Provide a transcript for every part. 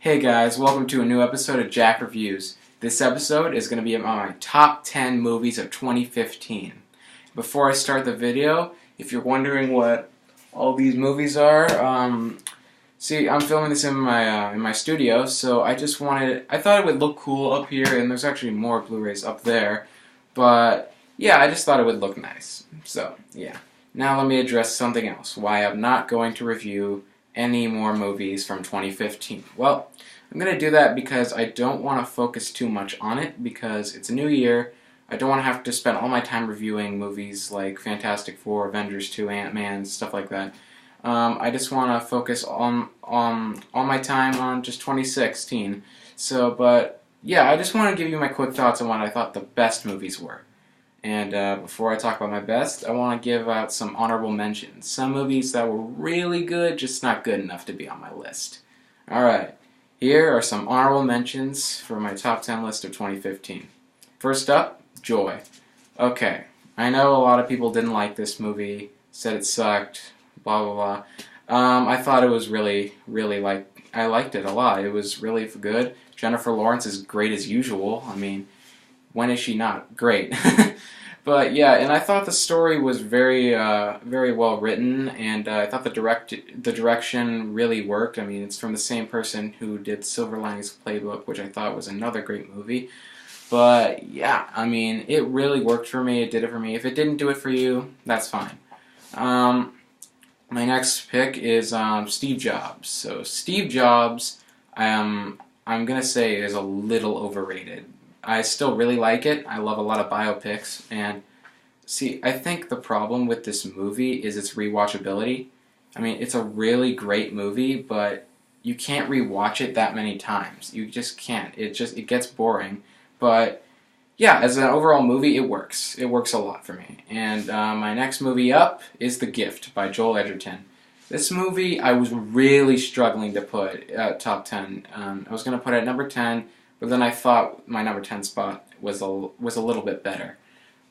Hey guys, welcome to a new episode of Jack Reviews. This episode is going to be about my top 10 movies of 2015. Before I start the video, if you're wondering what all these movies are, see, I'm filming this in my studio, so I thought it would look cool up here, and there's actually more Blu-rays up there, but yeah, I just thought it would look nice. So, yeah. Now let me address something else, why I'm not going to review any more movies from 2015. Well, I'm going to do that because I don't want to focus too much on it because it's a new year. I don't want to have to spend all my time reviewing movies like Fantastic Four, Avengers 2, Ant-Man, stuff like that. I just want to focus on all my time on just 2016. But yeah, I just want to give you my quick thoughts on what I thought the best movies were. And before I talk about my best, I want to give out some honorable mentions. Some movies that were really good, just not good enough to be on my list. Alright, here are some honorable mentions for my top 10 list of 2015. First up, Joy. Okay, I know a lot of people didn't like this movie, said it sucked, blah blah blah. I thought it was really I liked it a lot. It was really good. Jennifer Lawrence is great as usual. I mean, when is she not? Great. But yeah, and I thought the story was very well written, and I thought the direction really worked. I mean, it's from the same person who did Silver Linings Playbook, which I thought was another great movie. But yeah, I mean, it really worked for me. It did it for me. If it didn't do it for you, that's fine. My next pick is Steve Jobs. So Steve Jobs, I'm gonna say is a little overrated. I still really like it. I love a lot of biopics, and see, I think the problem with this movie is its rewatchability. I mean, it's a really great movie, but you can't rewatch it that many times. You just can't. It gets boring. But yeah, as an overall movie, it works. It works a lot for me. And my next movie up is The Gift by Joel Edgerton. This movie, I was really struggling to put at top 10. I was going to put it at number 10. But then I thought my number 10 spot was a little bit better.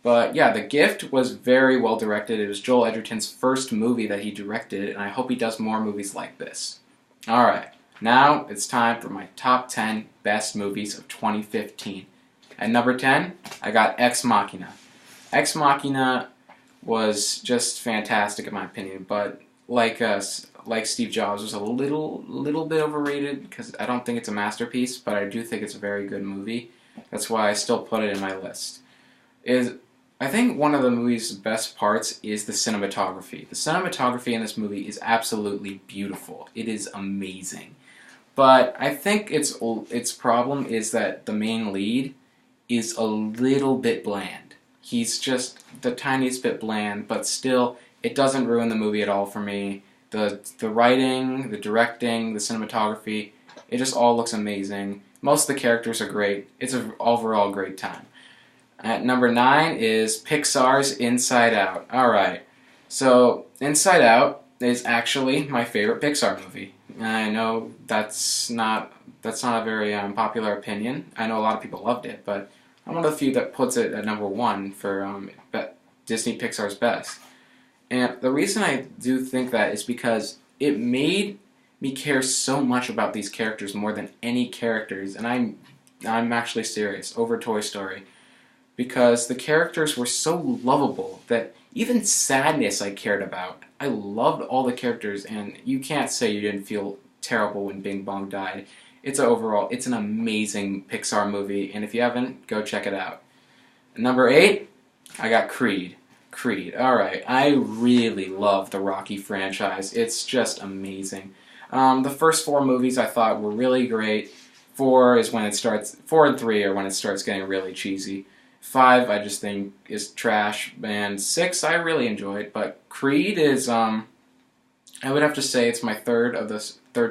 But yeah, The Gift was very well directed. It was Joel Edgerton's first movie that he directed, and I hope he does more movies like this. Alright, now it's time for my top 10 best movies of 2015. At number 10, I got Ex Machina. Ex Machina was just fantastic in my opinion, but like Steve Jobs, was a little bit overrated because I don't think it's a masterpiece, but I do think it's a very good movie. That's why I still put it in my list. I think one of the movie's best parts is the cinematography. The cinematography in this movie is absolutely beautiful. It is amazing. But I think its problem is that the main lead is a little bit bland. He's just the tiniest bit bland, but still, it doesn't ruin the movie at all for me. The writing, the directing, the cinematography, it just all looks amazing. Most of the characters are great. It's an overall great time. At number 9 is Pixar's Inside Out. Alright, so Inside Out is actually my favorite Pixar movie. I know that's not a very popular opinion. I know a lot of people loved it, but I'm one of the few that puts it at number 1 for Disney Pixar's best. And the reason I do think that is because it made me care so much about these characters more than any characters, and I'm actually serious, over Toy Story. Because the characters were so lovable that even sadness I cared about. I loved all the characters, and you can't say you didn't feel terrible when Bing Bong died. It's an amazing Pixar movie, and if you haven't, go check it out. Number 8, I got Creed. Alright, I really love the Rocky franchise. It's just amazing. The first 4 movies I thought were really great. 4 and 3 are when it starts getting really cheesy. 5 I just think is trash, and 6 I really enjoyed, but Creed is, I would have to say it's my third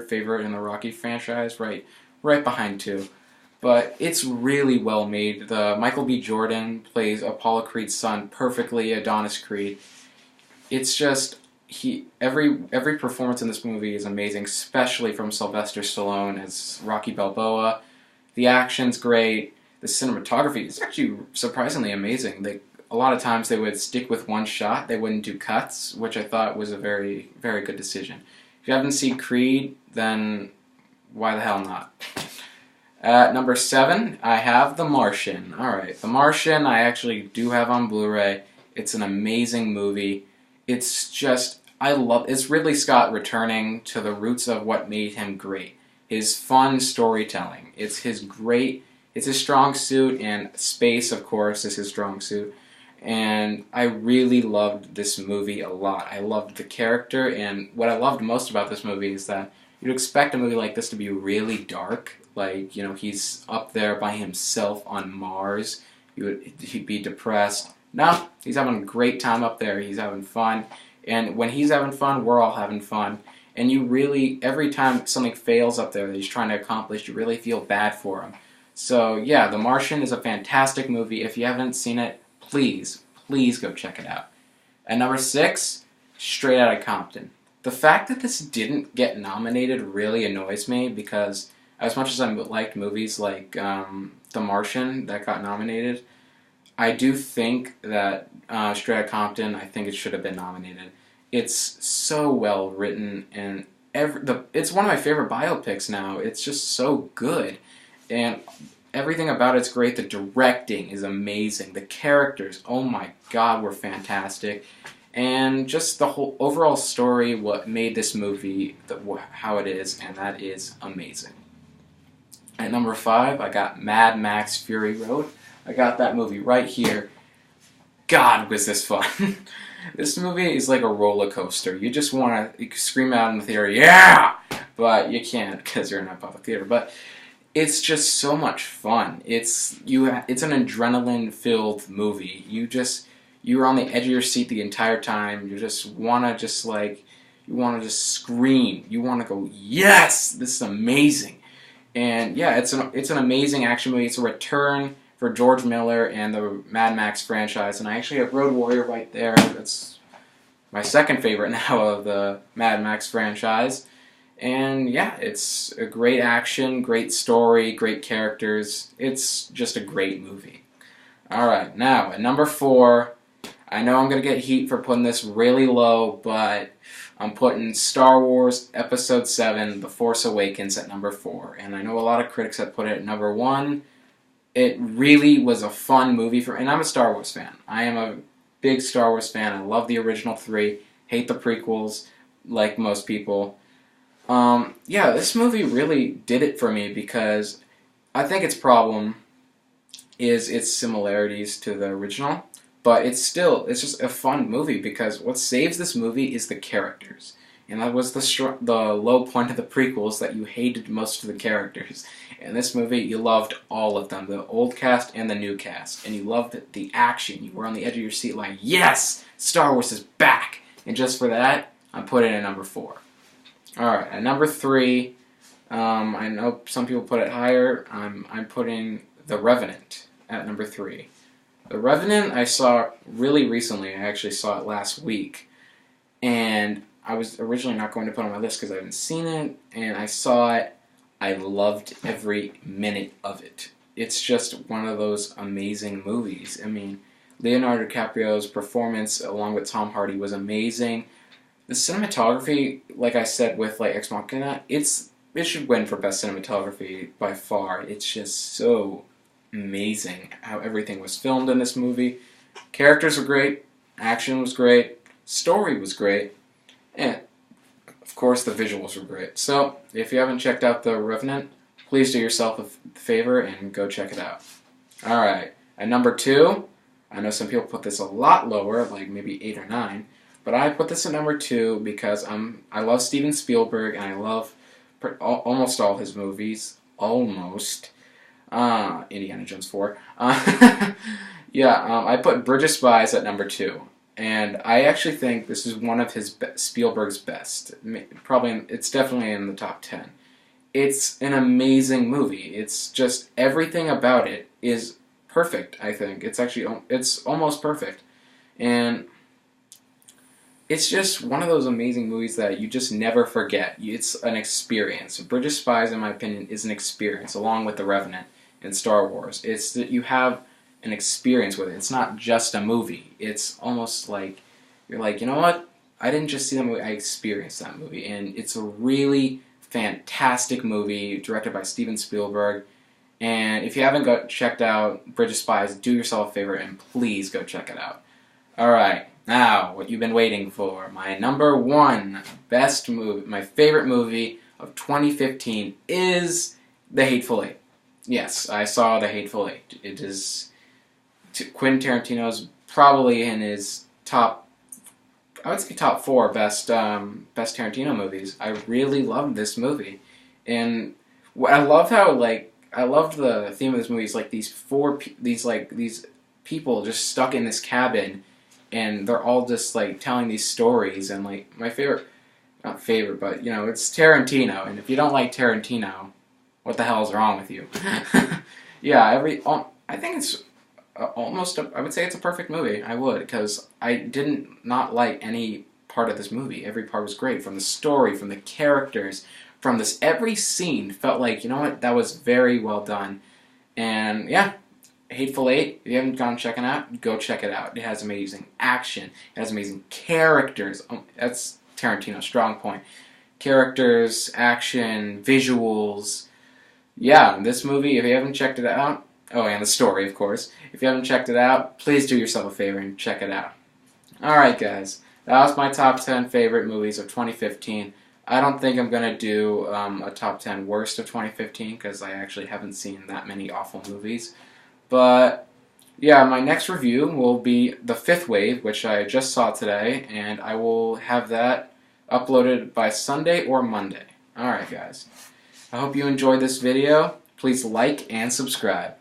favorite in the Rocky franchise, right behind 2. But it's really well made. Michael B. Jordan plays Apollo Creed's son perfectly, Adonis Creed. It's just every performance in this movie is amazing, especially from Sylvester Stallone as Rocky Balboa. The action's great. The cinematography is actually surprisingly amazing. A lot of times they would stick with one shot. They wouldn't do cuts, which I thought was a very, very good decision. If you haven't seen Creed, then why the hell not? At number 7, I have The Martian. Alright, The Martian I actually do have on Blu-ray. It's an amazing movie. It's just, it's Ridley Scott returning to the roots of what made him great. His fun storytelling. It's his strong suit, and space, of course, is his strong suit. And I really loved this movie a lot. I loved the character, and what I loved most about this movie is that you'd expect a movie like this to be really dark. Like, he's up there by himself on Mars. He'd be depressed. No, he's having a great time up there. He's having fun. And when he's having fun, we're all having fun. And you really, every time something fails up there that he's trying to accomplish, you really feel bad for him. So, yeah, The Martian is a fantastic movie. If you haven't seen it, please go check it out. At number 6, Straight Outta Compton. The fact that this didn't get nominated really annoys me, because as much as I liked movies like The Martian that got nominated, I do think that Straight Outta Compton, I think it should have been nominated. It's so well written, and it's one of my favorite biopics now. It's just so good, and everything about it's great. The directing is amazing. The characters, oh my god, were fantastic. And just the whole overall story, what made this movie how it is, and that is amazing. At number 5, I got Mad Max Fury Road. I got that movie right here. God, was this fun. This movie is like a roller coaster. You just want to scream out in the theater, yeah! But you can't because you're in a public theater. But it's just so much fun. It's an adrenaline-filled movie. You're on the edge of your seat the entire time. You just want to scream. You want to go, yes, this is amazing. And yeah, it's an amazing action movie. It's a return for George Miller and the Mad Max franchise. And I actually have Road Warrior right there. That's my second favorite now of the Mad Max franchise. And yeah, it's a great action, great story, great characters. It's just a great movie. Alright, now at number 4, I know I'm going to get heat for putting this really low, but I'm putting Star Wars Episode 7, The Force Awakens at number 4. And I know a lot of critics have put it at number 1. It really was a fun movie and I'm a Star Wars fan. I am a big Star Wars fan. I love the original 3, hate the prequels, like most people. Yeah, this movie really did it for me, because I think its problem is its similarities to the original. But it's just a fun movie, because what saves this movie is the characters. And that was the low point of the prequels, that you hated most of the characters. In this movie, you loved all of them, the old cast and the new cast. And you loved the action. You were on the edge of your seat like, yes, Star Wars is back! And just for that, I'm putting it at number 4. Alright, at number 3, I know some people put it higher. I'm putting The Revenant at number 3. The Revenant I saw really recently. I actually saw it last week. And I was originally not going to put it on my list because I haven't seen it. And I saw it. I loved every minute of it. It's just one of those amazing movies. I mean, Leonardo DiCaprio's performance along with Tom Hardy was amazing. The cinematography, like I said with Ex Machina, it should win for best cinematography by far. It's just so amazing how everything was filmed in this movie. Characters were great, action was great, story was great, and of course the visuals were great. So if you haven't checked out The Revenant, please do yourself a favor and go check it out. Alright, at number 2, I know some people put this a lot lower, like maybe 8 or 9, but I put this at number 2 because I love Steven Spielberg, and I love almost all his movies. Almost. Indiana Jones 4. Yeah, I put Bridge of Spies at number 2. And I actually think this is one of Spielberg's best. It's definitely in the top 10. It's an amazing movie. It's just, everything about it is perfect, I think. It's almost perfect. And it's just one of those amazing movies that you just never forget. It's an experience. Bridge of Spies, in my opinion, is an experience, along with The Revenant and Star Wars. It's that you have an experience with it. It's not just a movie. It's almost like, you're like, you know what? I didn't just see that movie, I experienced that movie. And it's a really fantastic movie directed by Steven Spielberg. And if you haven't checked out Bridge of Spies, do yourself a favor and please go check it out. Alright, now what you've been waiting for. My number one best movie, my favorite movie of 2015 is The Hateful Eight. Yes, I saw The Hateful Eight. It is Quentin Tarantino's probably in his top, I would say top 4 best Tarantino movies. I really loved this movie, and I loved how I loved the theme of this movie is these people just stuck in this cabin, and they're all just like telling these stories, and like my favorite, not favorite, but you know, it's Tarantino, and if you don't like Tarantino, what the hell is wrong with you? Yeah, I think it's I would say it's a perfect movie. I would, because I didn't not like any part of this movie. Every part was great, from the story, from the characters, from this, every scene felt like, you know what, that was very well done. And yeah, Hateful Eight, if you haven't gone checking out, go check it out. It has amazing action, it has amazing characters. That's Tarantino's strong point. Characters, action, visuals. Yeah, this movie, if you haven't checked it out, oh, and the story, of course. If you haven't checked it out, please do yourself a favor and check it out. Alright, guys. That was my top 10 favorite movies of 2015. I don't think I'm going to do a top 10 worst of 2015, because I actually haven't seen that many awful movies. But, yeah, my next review will be The Fifth Wave, which I just saw today, and I will have that uploaded by Sunday or Monday. Alright, guys. I hope you enjoyed this video. Please like and subscribe.